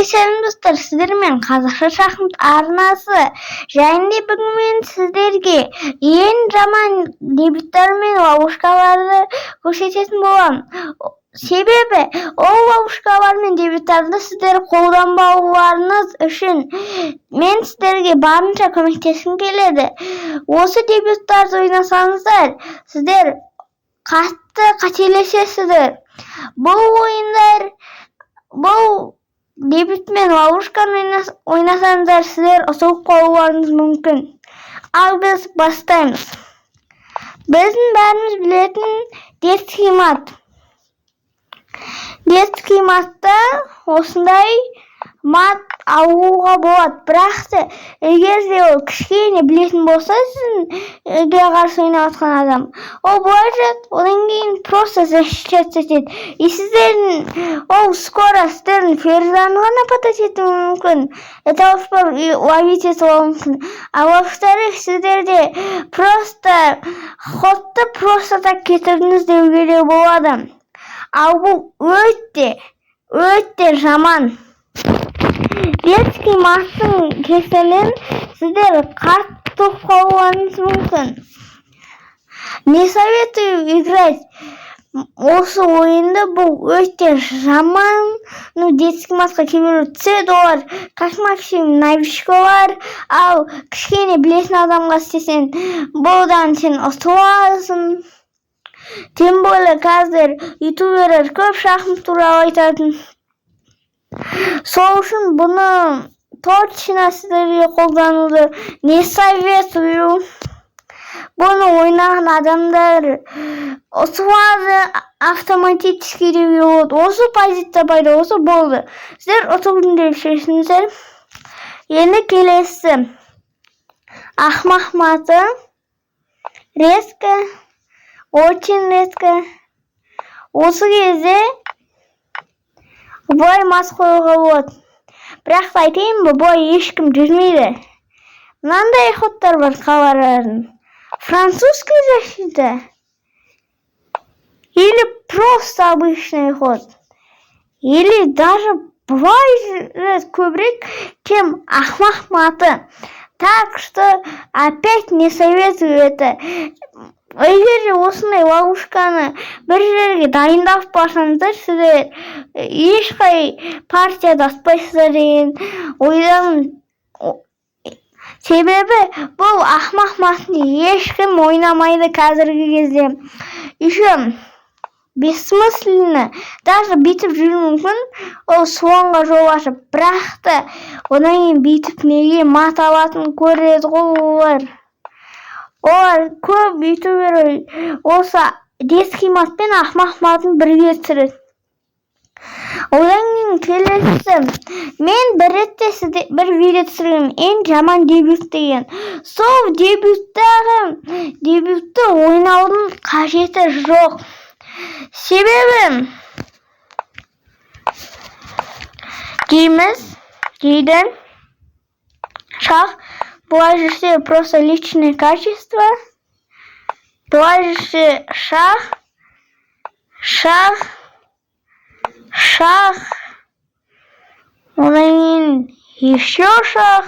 кешірім достар, сіздермен қазақша шахмат арнасы жайында бүгін мен сіздерге ең жаман дебюттар мен ловушкаларды көрсететін боламын. Себебі ол ловушкалар мен дебюттарды сіздер қолданбауларыңыз үшін мен сіздерге барынша көмектескім келеді. Осы дебюттарды ойнасаңыздар, сіздер қатты қателесесіздер. Бұл дебют мен ловушканы ойнасаңыздар, сіздер ұтылып қалуларыңыз мүмкін. Ал біз бастаймыз. Біздің бәріміз білетін детский мат. Детский матта осындай мат алуға болады. Бірақ егер де ол кішкене білетін болса, сізге қарсы ойнап жатқан адам, ол былай одан кейін просто защищаться етеді. И сіздердің ол скоро сіздердің ферзаны ғана патать етуі мүмкін. Это ловить етуі мүмкін. А во-вторых, сіздерде просто ходты просто так кетірдіңіз деуге де болады. Ал бұл өте жаман. Детский маттың кесірінен сіздер қатты ұтылып қалуларыңыз мүмкін. Не советую играть осы ойынды, бұл өте жаман. Детский матқа кейбір C-долар, как максимум новичколар, ал кішкене білетін адамға істесең, бұдан сен ұтыласың. Тем более қазір ютуберлер көп шахмат туралы айтатын. Сол үшін бұны точно сіздерге қолдануды не советую. Бұны ойнаған адамдар ұтылады автоматически деуге болады. Осы позиция пайда, осы болды. Сіздер ұтылдың деп шешіңіздер. Енді келесі ақмақ маты. Резко, очень резко. Осы кезде бұлай мас қоюға болады. Бірақ айтайын, бұлай ешкім жүрмейді. Мынандай ходтар бар қаларардың. Французский защита. Или просто обычный ход. Или даже бұлай көбірек, чем ақмақ маты. Так что опять не советую это. Егер де осындай ловушканы бір жерге дайындап барсаңыздар, сіздер ешқай партияда ұтпайсыздар деген ойдамын. Себебі бұл ақмақ матты ешкім ойнамайды қазіргі кезде. Еще бессмысленно, даже битіп жүру мүмкін, ол слонға жол ашып, бірақ та одан кейін битіп неге мат алатын көреді ғой олар. Олар көп ютубер осы детский мат пен ақмақ матын бірге түсіреді. Одан кейін келесі, мен бір ретте бір видео түсіргенмін, ең жаман дебют деген. Сол дебютті ойнаудың қажеті жоқ. Себебі дейді шах, былай жүрсе просто личное качество. Былай жүрсе шах, одан кейін еще шах,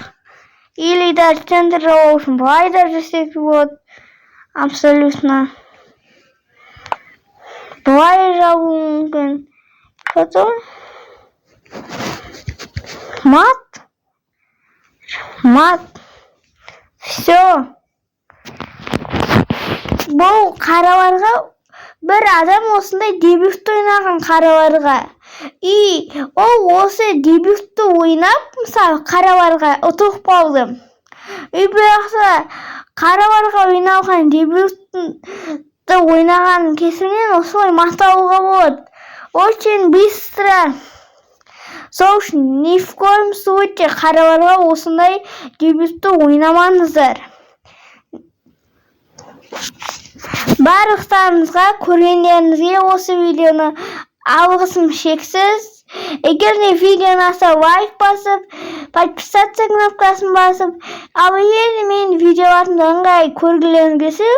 или даже центр жауы үшін былай да жүрсек болады. Абсолютно. Былай жауы мүмкін. Потом мат. Все. Бұл қараларға бір адам осындай дебютті ойнаған қараларға. И ол осы дебютті ойнап, мысалы, қараларға ұтылып қалды. И бірақ қараларға ойналған дебютті ойнаған кесірінен осылай мат алуға болады. Очень быстро. Сол үшін ни в коем случае қараларға осындай дебютті ойнамаңыздар. Барлықтарыңызға, көргендеріңізге осы видеоны алғысым шексіз. Егер де видеоны аса лайк басып, подписаться кнопкасын басып, ал егер де мен видеоларымды ыңғай көргілеріңіз келсе,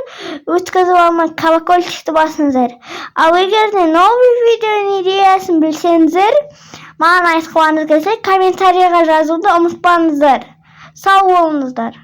өткізіп алмай колокольчикті басыңыздар. Ал егер де новый видеоның идеясын білсеңіздер, маған айтқыларыңыз келсе комментарийға жазуды ұмытпаңыздар. Сау болыңыздар.